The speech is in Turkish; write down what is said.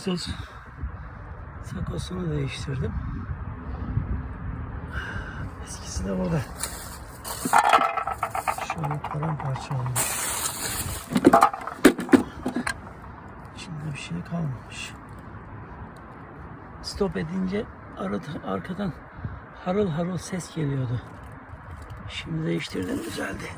egzoz sakosunu değiştirdim. Eskisi de burada. Şöyle paramparça olmuş. İçinde bir şey kalmamış. Stop edince arkadan harıl harıl ses geliyordu. Şimdi değiştirdim, düzeldi.